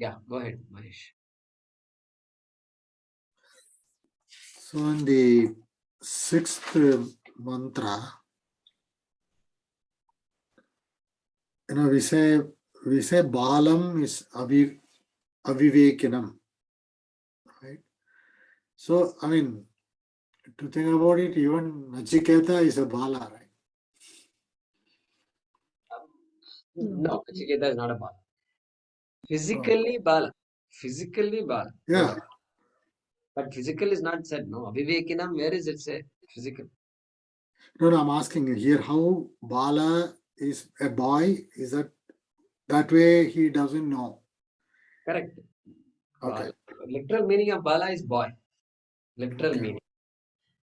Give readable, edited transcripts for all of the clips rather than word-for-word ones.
Yeah, go ahead, Mahesh. So in the 6th mantra, we say Balam is Avivekinam, right? So I mean, to think about it, even Nachiketa is a Bala, right? No, Nachiketa is not a Bala. Physically Bala. Physically Bala. Yeah. But physical is not said, no. Avivekinam, where is it say? Physical. No, I'm asking here how Bala is a boy. Is that way he doesn't know? Correct. Okay. Bala. Literal meaning of Bala is boy. Literal meaning.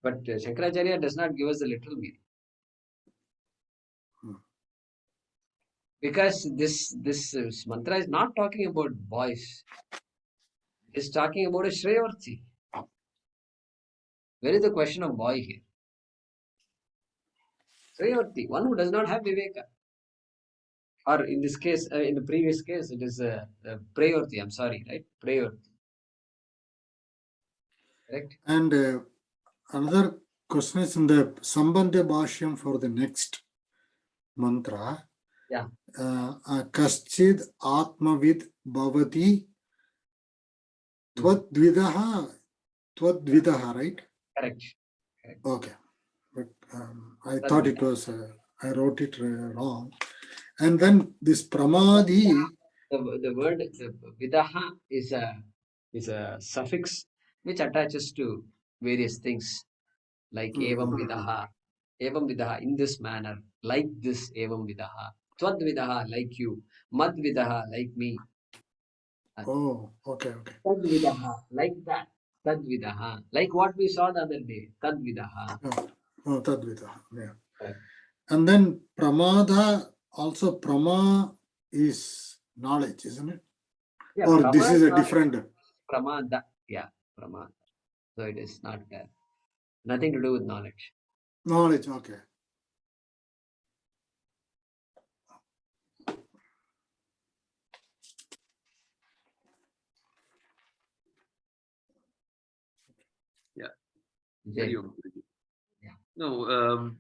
But Shankaracharya does not give us the literal meaning. Because this mantra is not talking about boys. It's talking about a Shreyavarthi. Where is the question of boy here? Shreyavarthi, one who does not have Viveka. Or in this case, in the previous case, it is Prayavarthi. I'm sorry, right? Prayavarthi. Correct? And another question is in the Sambandha Bhaashyam for the next mantra. Yeah. Kaschid Atmavid Bhavati Twadvidaha, right? Correct. Okay. But I thought it was, I wrote it wrong. And then this Pramadi. The word Vidaha is a suffix which attaches to various things like Evam Vidaha. Evam Vidaha, in this manner, like this Evam Vidaha. Tvad Vidaha, like you. Mad Vidaha, like me. Oh, okay. Tad Vidaha, like that. Tad Vidaha, like what we saw the other day. Tad Vidaha. Oh, Tad Vidaha, yeah. Okay. And then Pramada, also Prama is knowledge, isn't it? Yeah, or this is a different. Pramada, yeah, Pramada. So it is not nothing to do with knowledge. Knowledge, okay. Yeah. No,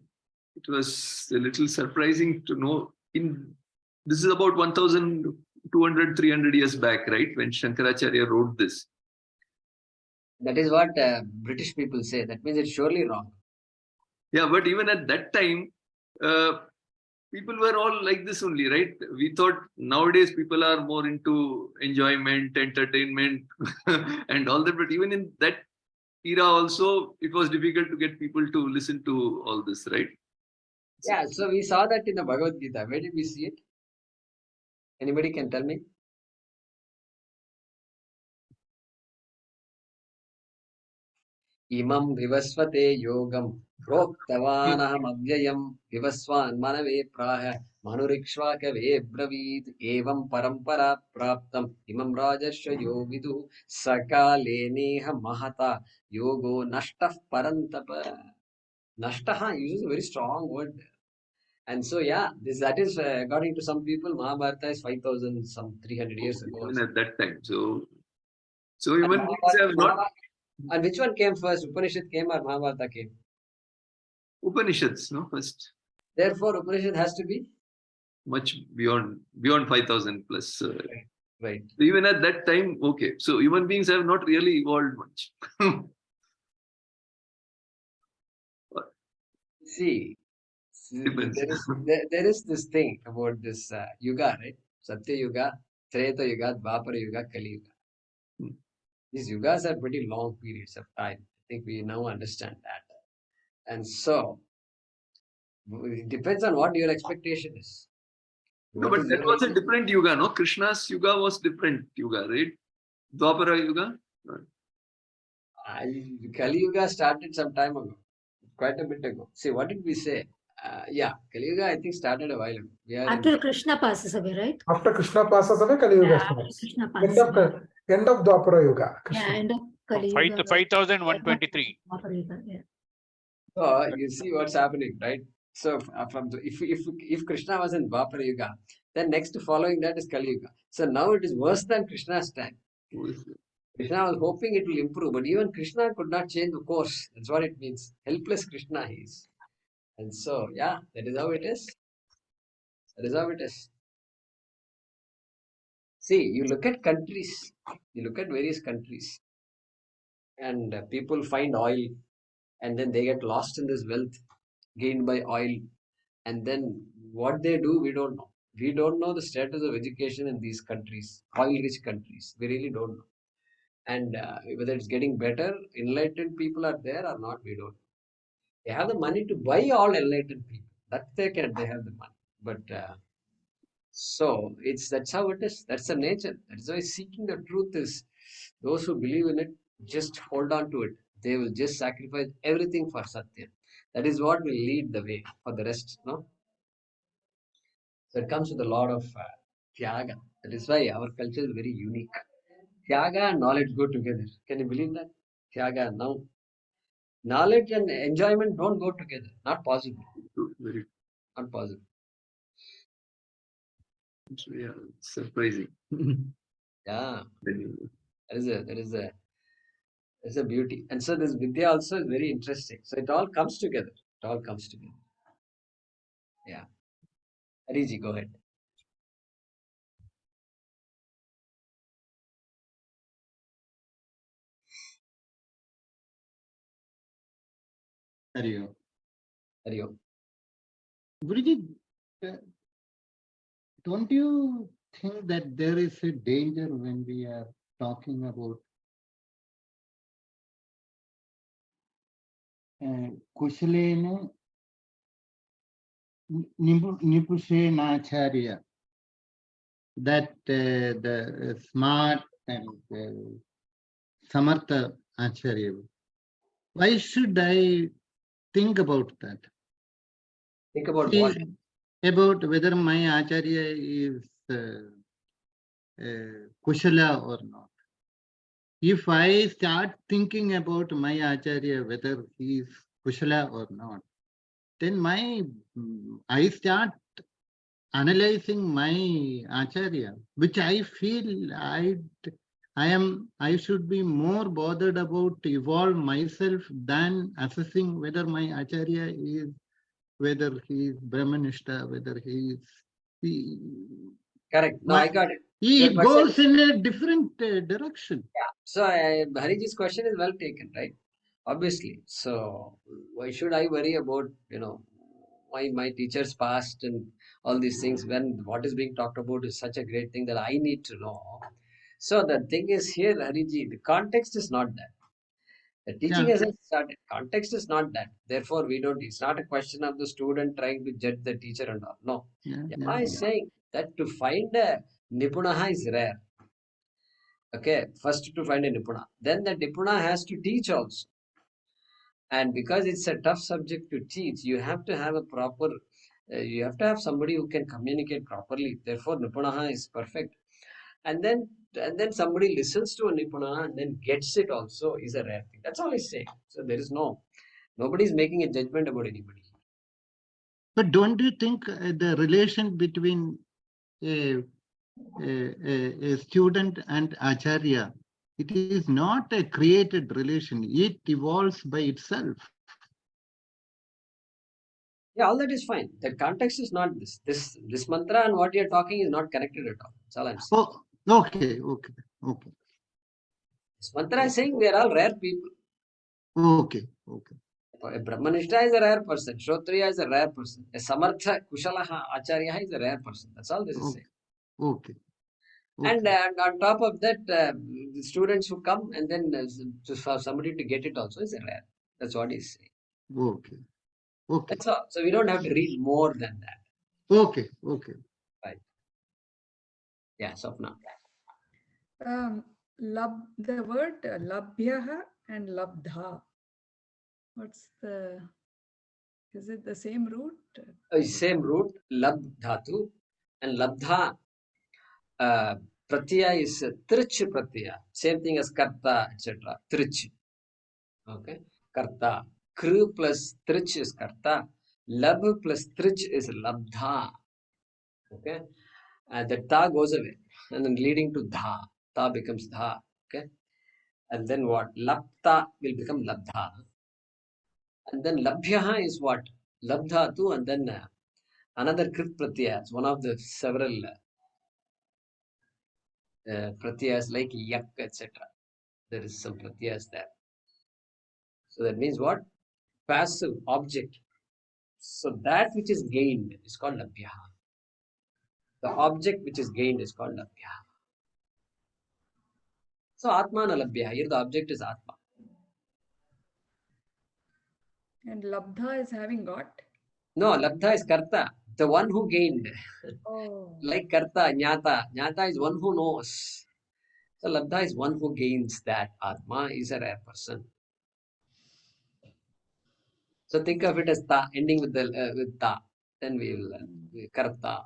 it was a little surprising to know. This is about 1,200, 300 years back, right? When Shankaracharya wrote this. That is what British people say. That means it's surely wrong. Yeah, but even at that time, people were all like this only, right? We thought nowadays people are more into enjoyment, entertainment, and all that. But even in that era also, it was difficult to get people to listen to all this, right? Yeah, so we saw that in the Bhagavad Gita. Where did we see it? Anybody can tell me? Imam vivasvate yogam proktavanaham avyayam vivasvan manave praha manurikshvakave bravid evam parampara praptam imam rajashayo vidu sakale neha mahata yogo nashtah parantapa. Nashtaha uses a very strong word. And so, yeah, that is according to some people, Mahabharata is 5,000 some 300 years ago. Even at that time, so even things have not. And which one came first? Upanishad came or Mahabharata came? Upanishads, no, first. Therefore, Upanishad has to be much beyond 5,000 plus. Right. So even at that time, okay. So human beings have not really evolved much. See, there is this thing about this yuga, right? Satya Yuga, Treta Yuga, Dvapara Yuga, Kali Yuga. These yugas are pretty long periods of time. I think we now understand that. And so, it depends on what your expectation is. No, but that was a different yuga, no? Krishna's yuga was different yuga, right? Dwapara yuga? Kali Yuga started some time ago, quite a bit ago. See, what did we say? Yeah, Kali Yuga I think started a while ago. After Krishna passes away, right? After Krishna passes away, Kali Yuga starts. End of Dwapara Yuga. Yeah, end of Kali Yuga. 5,123. Yeah. So you see what's happening, right? So if Krishna was in Dwapara Yuga, Then next following that is Kali Yuga. So now it is worse than Krishna's time. Krishna was hoping it will improve, but even Krishna could not change the course. That's what it means. Helpless Krishna he is. And so, yeah, that is how it is. That is how it is. See, you look at countries, you look at various countries, and people find oil, and then they get lost in this wealth gained by oil. And then what they do, we don't know. We don't know the status of education in these countries, oil-rich countries. We really don't know. And whether it's getting better, enlightened people are there or not, we don't know. They have the money to buy all enlightened people. That they have the money. But so that's how it is. That's the nature. That's why seeking the truth is, those who believe in it just hold on to it. They will just sacrifice everything for Satya. That is what will lead the way for the rest. No. So it comes with a lot of tyaga. That is why our culture is very unique. Tyaga and knowledge go together. Can you believe that? Tyaga now. Knowledge and enjoyment don't go together. Not possible. Very Not possible. yeah, surprising. Yeah. There is a beauty. And so this Vidya also is very interesting. So it all comes together. It all comes together. Yeah. Hariji, go ahead. Hari Om. Hari Om. Guruji, don't you think that there is a danger when we are talking about Kushalena Nipushenacharya, that the smart and Samartha Acharya? Why should I think about that? Think about what? About whether my Acharya is Kushala or not. If I start thinking about my Acharya, whether he is Kushala or not, then I start analyzing my Acharya, which I feel I should be more bothered about to evolve myself than assessing whether my Acharya is, whether he is Brahmanishta, whether he is. Correct. No, I got it. It goes in a different direction. Yeah. So Hariji's question is well taken, right? Obviously. So why should I worry about, why my teachers passed and all these things when what is being talked about is such a great thing that I need to know. So the thing is here, Hariji, the context is not that. The teaching hasn't started. Context is not that. Therefore, it's not a question of the student trying to judge the teacher and all. No. Yama is saying that to find a Nipunaha is rare. Okay, first to find a Nipuna. Then the Nipuna has to teach also. And because it's a tough subject to teach, you have to have you have to have somebody who can communicate properly. Therefore, Nipunaha is perfect. And then somebody listens to a Nipunaha and then gets it also is a rare thing. That's all he's saying. So there is nobody is making a judgment about anybody. But don't you think the relation between a student and Acharya, it is not a created relation, it evolves by itself. Yeah, all that is fine. The context is not this. This mantra and what you're talking is not connected at all. That's all I'm saying. Oh, okay. This mantra is saying we are all rare people. Okay. A Brahmanishta is a rare person. Shrotriya is a rare person. A Samartha Kushalaha Acharya is a rare person. That's all this is saying. Okay. And on top of that, the students who come and then for somebody to get it also is a rare. That's what he's saying. Okay. That's all. So we don't have to read more than that. Okay. Right. Yeah, Swapna. The word labhyaha and labdha. Is it the same root? Same root, lab dhatu, and labdha pratyaya is trich pratyaya. Same thing as karta, etc. Trich. Okay. Karta. Kru plus trich is karta. Lab plus trich is labdha. Okay. That ta goes away, and then leading to dha. Ta becomes dha. Okay, and then what? Lapta will become labdha, and then labhyaha is what? Labdha tu, and then another krit pratyaya. One of the several pratyayas like yak, etc. There is some pratyayas there. So that means what? Passive object. So that which is gained is called labhyaha. The object which is gained is called labhyaha. So atmana labhyaha. Here the object is atma. And labdha is having got. No, labdha is karta, the one who gained. Oh. Like karta, jnata. Jnata is one who knows. So labdha is one who gains that. Atma is a rare person. So think of it as ta, ending with the with ta. Then we will karta,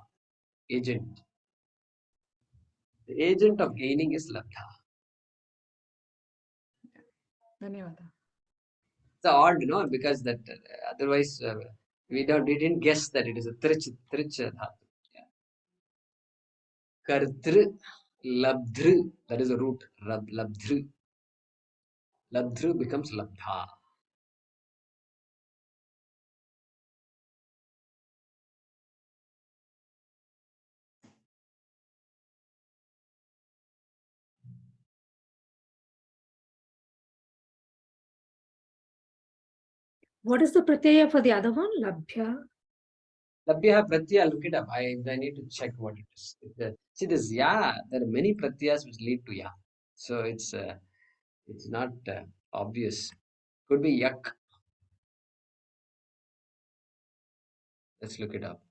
agent. The agent of gaining is labdha. Dhanyavada. It's odd, because that otherwise we didn't guess that it is a trich dhatu. Yeah. Kartru, labdhru, that is a root. Labdhru. Labdhru becomes labdha. What is the pratyaya for the other one? Labhya. Labhya pratyaya, look it up. I need to check what it is. See this ya, there are many pratyas which lead to ya. So it's not obvious. Could be yak. Let's look it up.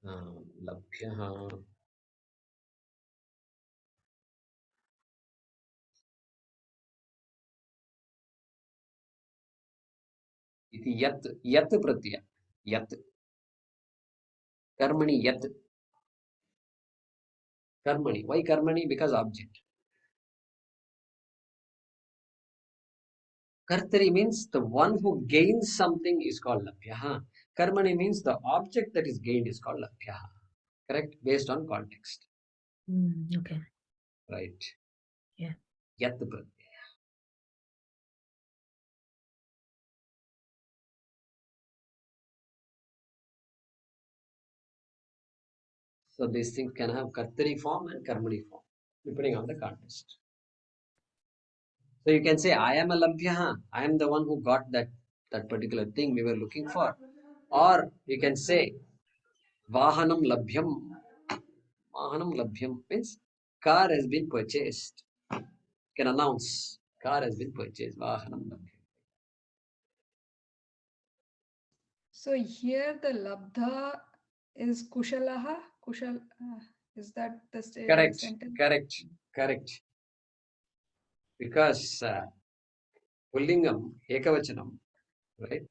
Labhya. Iti yat pratyaya. Yat. Karmani yat. Karmani. Why karmani? Because object. Kartari means the one who gains something is called labhya. Karmani means the object that is gained is called labhya. Correct? Based on context. Okay. Right. Yeah. Yat pratyaya. So these things can have kartari form and karmani form, depending on the context. So you can say, I am a labhya. I am the one who got that particular thing we were looking for. Or you can say, vahanam labhyam. Vahanam labhyam means car has been purchased. You can announce, car has been purchased. Vahanam labhyam. So here the labdha is kushalaha. Kushal. Is that the sentence? Correct. Because pullingam, ekavachanam, right?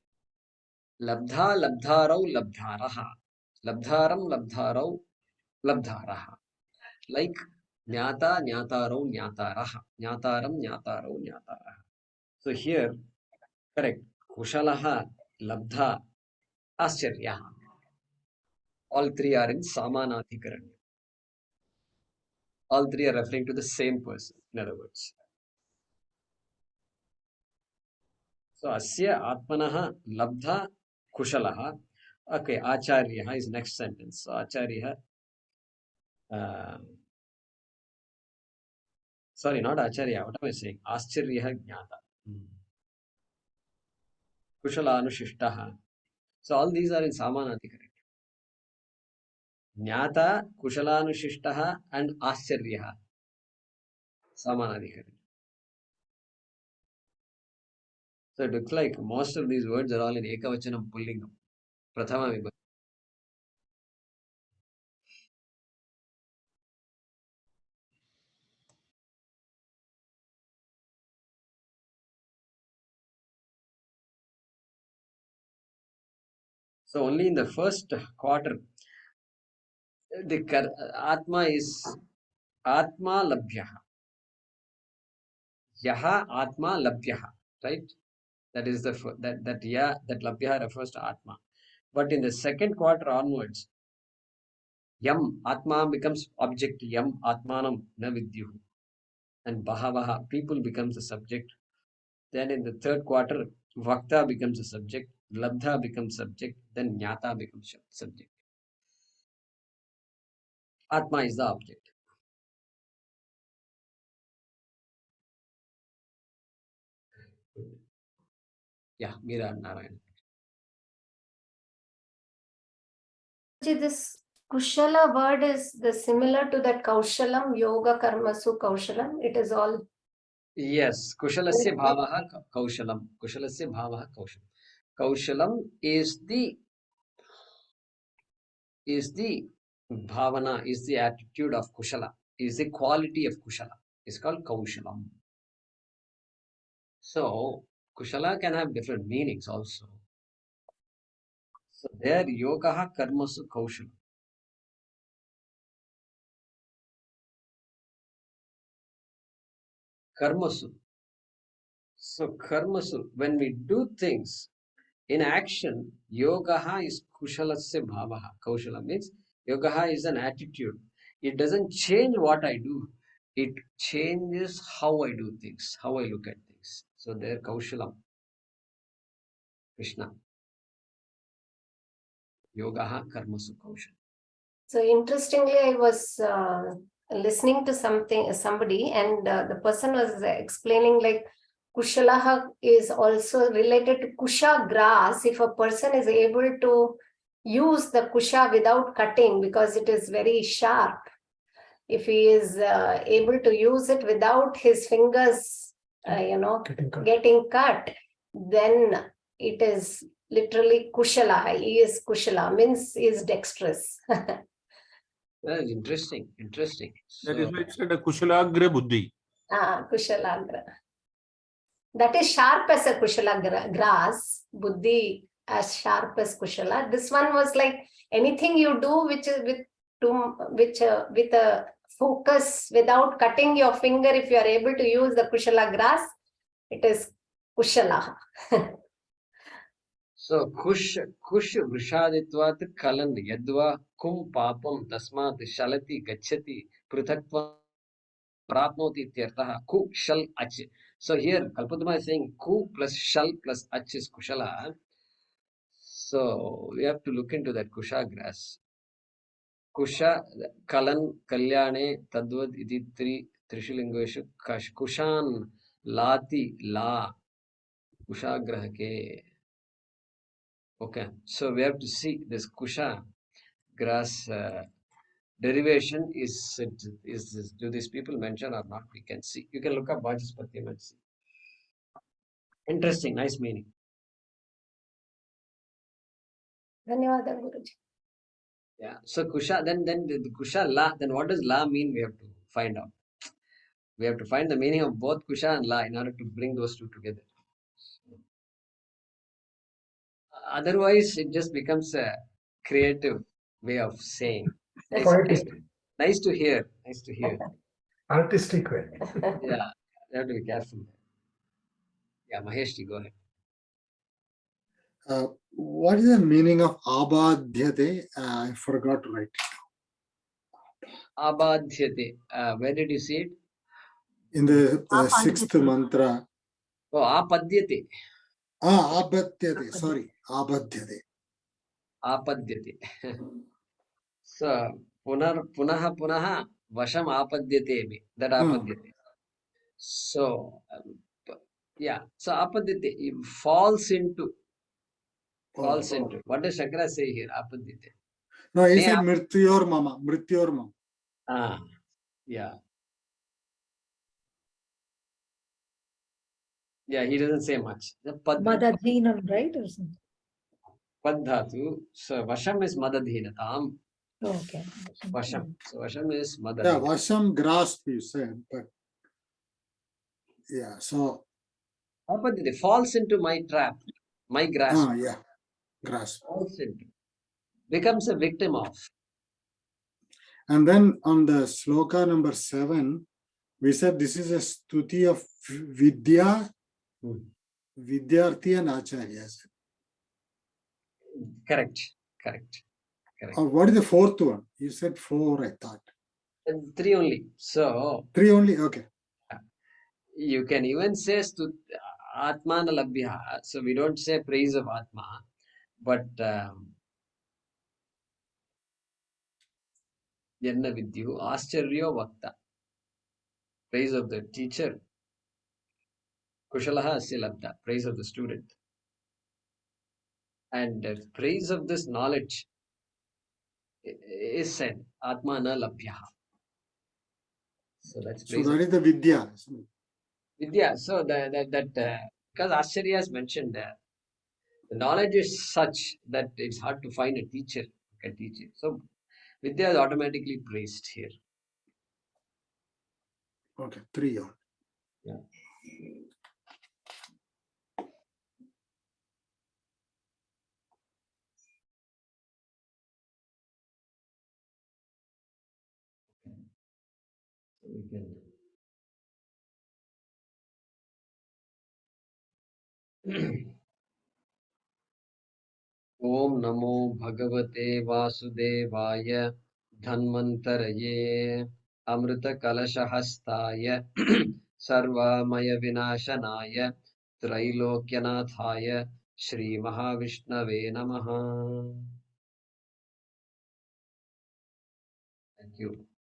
Labdha, labdharau, labdharaha. Labdharam, labdharau, labdharaha. Like jnata, jnatarau, jnataraha. Jnataram, jnatarau, jnataraha. So here, correct. Kushalaha, labdha, ascharyaha. All three are in samanadhikaranya. All three are referring to the same person, in other words. So asya atmanaha labdha kushalaha. Okay, acharyaha is next sentence. So acharyaha, sorry, not acharya. What am I saying? Ascharyaha jnata. Kushala anushishtaha. So all these are in samanadhikaranya. Jnata, kushala anushishtaha, and ascharyaha. Samanadhikaranya. So it looks like most of these words are all in ekavachanam pullingam. Prathama vibhakti. So only in the first quarter, the Atma is Atma Labhyaha. Yaha Atma Labhyaha. Right? That is that Labhyaha refers to Atma. But in the second quarter onwards, Yam Atma becomes object. Yam Atmanam na vidyuhu. And Bahavaha, people becomes the subject. Then in the third quarter, Vakta becomes a subject, Labdha becomes subject, then Jnata becomes subject. Atma is the object. Yeah, Meera Narayan. This Kushala word is similar to that Kaushalam, Yoga Karmasu Kaushalam. It is all. Yes, Kushalasya Bhavaha Kaushalam. Kushalasya Bhavaha Kaushalam. Kaushalam is the bhavana, is the attitude of Kushala, is the quality of Kushala. It's called Kaushalam. So, Kushala can have different meanings also. So, there Yogaha Karmasu Kaushalam. Karmasu. So, Karmasu, when we do things in action, Yogaha is Kushalasya Bhavaha. Kaushala means Yogaha is an attitude. It doesn't change what I do. It changes how I do things, how I look at things. So there, Kaushalam, Krishna. Yogaha Karmasu Kaushalam. So interestingly, I was listening to somebody, and the person was explaining like Kushalaha is also related to Kusha grass. If a person is able to use the Kusha without cutting, because it is very sharp, if he is able to use it without his fingers, getting cut, then it is literally Kushala. He is Kushala, means he is dexterous. That is interesting. That is why it's said a Kushalagra Buddhi. Kushalagra. That is sharp as a Kushala grass, Buddhi as sharp as Kushala. This one was like anything you do which is with a focus without cutting your finger, if you are able to use the Kushala grass, it is Kushala. So Kush Vrishaditvat Kalan Yadva Kum Papam Tasmat Shalati Gachati Pruthakva Prapnoti Tirtaha Ku Shal Ach. So here Kalpatama is saying Ku plus Shal plus Ach is Kushala. So we have to look into that Kusha grass. Kusha Kalan Kalyane Tadvad Iti Trishilingueshu Kushan Lati La Kusha Grahake. Okay, so we have to see this Kusha grass derivation is do these people mention or not? We can see. You can look up Vajaspatiam and see. Interesting, nice meaning. Dhanyawada, Guruji. Yeah. So Kusha, then the Kusha La. Then what does La mean? We have to find out. We have to find the meaning of both Kusha and La in order to bring those two together. Otherwise, it just becomes a creative way of saying. Nice to hear. Artistic way. Yeah, you have to be careful. Yeah, Mahesh, go ahead. What is the meaning of abadhyate? I forgot to write. Abadhyate. Where did you see it? In the sixth mantra. Oh, apadyate. Abadhyate. Sorry, abadhyate. Apadyate. So, punaha vasham apadyate me. That apadyate. So, yeah. So, apadyate. It falls into. What does Shankara say here? Apadyate. No, he said mrityor mama. Yeah. Yeah, he doesn't say much. Madadhinam, right? Or something. Padhatu. So Vasham is Madadhinatam. Okay. Vasham. So Vasham is Madadhinatam. Yeah, Vasham grasp, you said, but yeah, so. Apadyate falls into my trap, my grasp. Yeah, grasp. Falls into. Becomes a victim of. And then on the sloka number 7, we said this is a stuti of Vidya, Vidyarthi and Acharyas. Correct. Correct. What is the fourth one? You said 4, I thought. And 3 only. So 3 only? Okay. you can even say Atmana Labhya. So we don't say praise of Atma, but Yanna Vidyu, Ascharyo Vakta. Praise of the teacher. Kushalaha Asya Labdha. Praise of the student. And praise of this knowledge is said Atmana Labhya. So that's praise. So that is the Vidya. Vidya. So because Ashcharya is mentioned there, the knowledge is such that it's hard to find a teacher who can teach it. So Vidya is automatically praised here. Okay, 3 on. Yeah. So we can. Om Namo Bhagavate Vasudevaya Dhanvantaraye Amrita Kalashahastaya Sarvamaya Vinashanaya Trailokyanataya Shri Mahavishnave Namaha. Thank you.